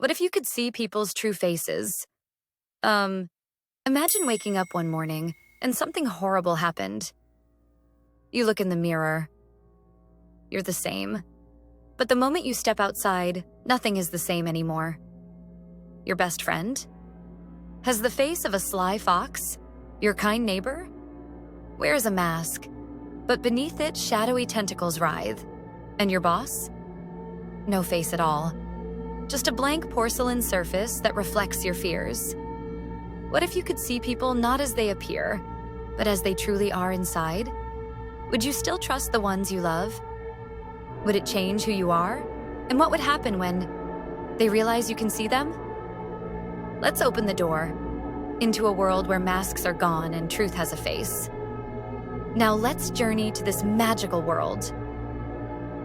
What if you could see people's true faces? Um, Imagine waking up one morning and something horrible happened. You look in the mirror. You're the same. But the moment you step outside, nothing is the same anymore. Your best friend? Has the face of a sly fox? Your kind neighbor? Wears a mask, but beneath it, shadowy tentacles writhe. And your boss? No face at all. Just a blank porcelain surface that reflects your fears. What if you could see people not as they appear, but as they truly are inside? Would you still trust the ones you love? Would it change who you are? And what would happen when they realize you can see them? Let's open the door into a world where masks are gone and truth has a face. Now let's journey to this magical world.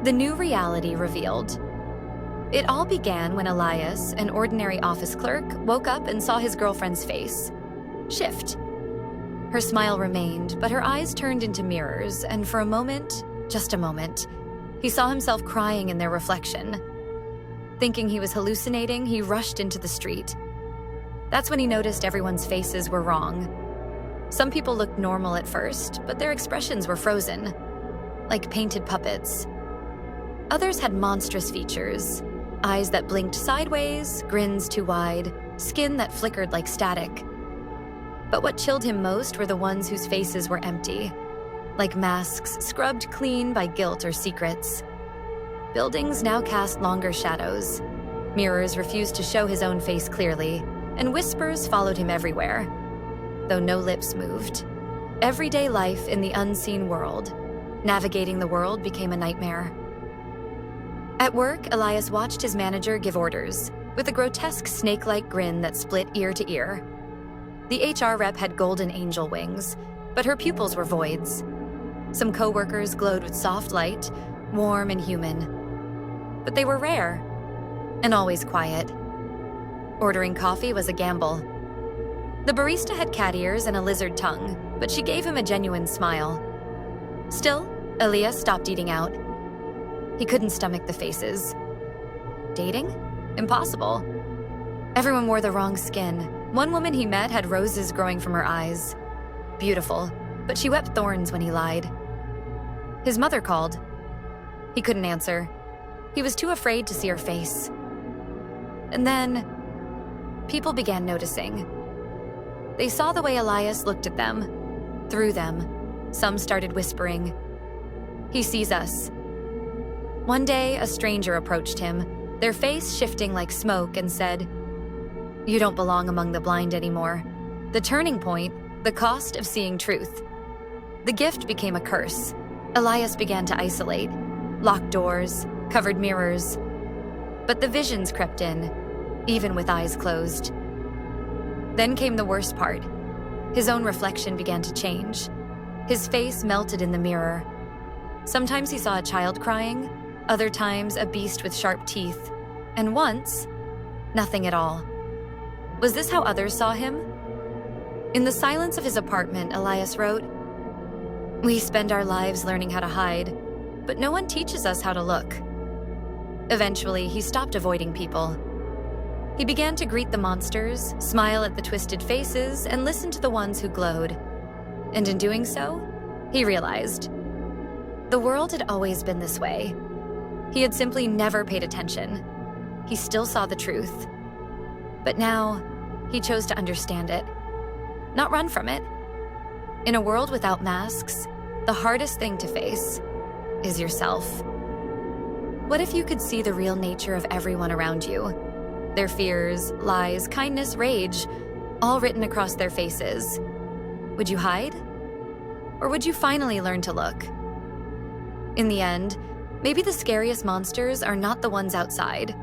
The new reality revealed. It all began when Elias, an ordinary office clerk, woke up and saw his girlfriend's face shift. Her smile remained, but her eyes turned into mirrors, and for a moment, just a moment, he saw himself crying in their reflection. Thinking he was hallucinating, he rushed into the street. That's when he noticed everyone's faces were wrong. Some people looked normal at first, but their expressions were frozen, like painted puppets. Others had monstrous features. Eyes that blinked sideways, grins too wide, skin that flickered like static. But what chilled him most were the ones whose faces were empty, like masks scrubbed clean by guilt or secrets. Buildings now cast longer shadows. Mirrors refused to show his own face clearly, and whispers followed him everywhere, though no lips moved. Everyday life in the unseen world. Navigating the world became a nightmare. At work, Elias watched his manager give orders, with a grotesque snake-like grin that split ear to ear. The HR rep had golden angel wings, but her pupils were voids. Some coworkers glowed with soft light, warm and human. But they were rare, and always quiet. Ordering coffee was a gamble. The barista had cat ears and a lizard tongue, but she gave him a genuine smile. Still, Elias stopped eating out. He couldn't stomach the faces. Dating? Impossible. Everyone wore the wrong skin. One woman he met had roses growing from her eyes. Beautiful, but she wept thorns when he lied. His mother called. He couldn't answer. He was too afraid to see her face. And then, people began noticing. They saw the way Elias looked at them, through them. Some started whispering, "He sees us." One day, a stranger approached him, their face shifting like smoke, and said, "You don't belong among the blind anymore." The turning point, the cost of seeing truth. The gift became a curse. Elias began to isolate, locked doors, covered mirrors. But the visions crept in, even with eyes closed. Then came the worst part. His own reflection began to change. His face melted in the mirror. Sometimes he saw a child crying, other times a beast with sharp teeth, and once, nothing at all. Was this how others saw him? In the silence of his apartment, Elias wrote, "We spend our lives learning how to hide, but no one teaches us how to look." Eventually, he stopped avoiding people. He began to greet the monsters, smile at the twisted faces, and listen to the ones who glowed. And in doing so, he realized the world had always been this way. He had simply never paid attention. He still saw the truth. But now, he chose to understand it, not run from it. In a world without masks, the hardest thing to face is yourself. What if you could see the real nature of everyone around you? Their fears, lies, kindness, rage, all written across their faces. Would you hide? Or would you finally learn to look? In the end, maybe the scariest monsters are not the ones outside,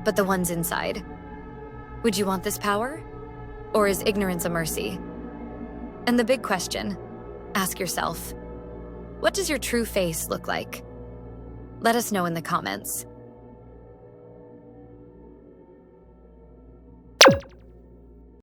but the ones inside. Would you want this power? Or is ignorance a mercy? And the big question, ask yourself, what does your true face look like? Let us know in the comments.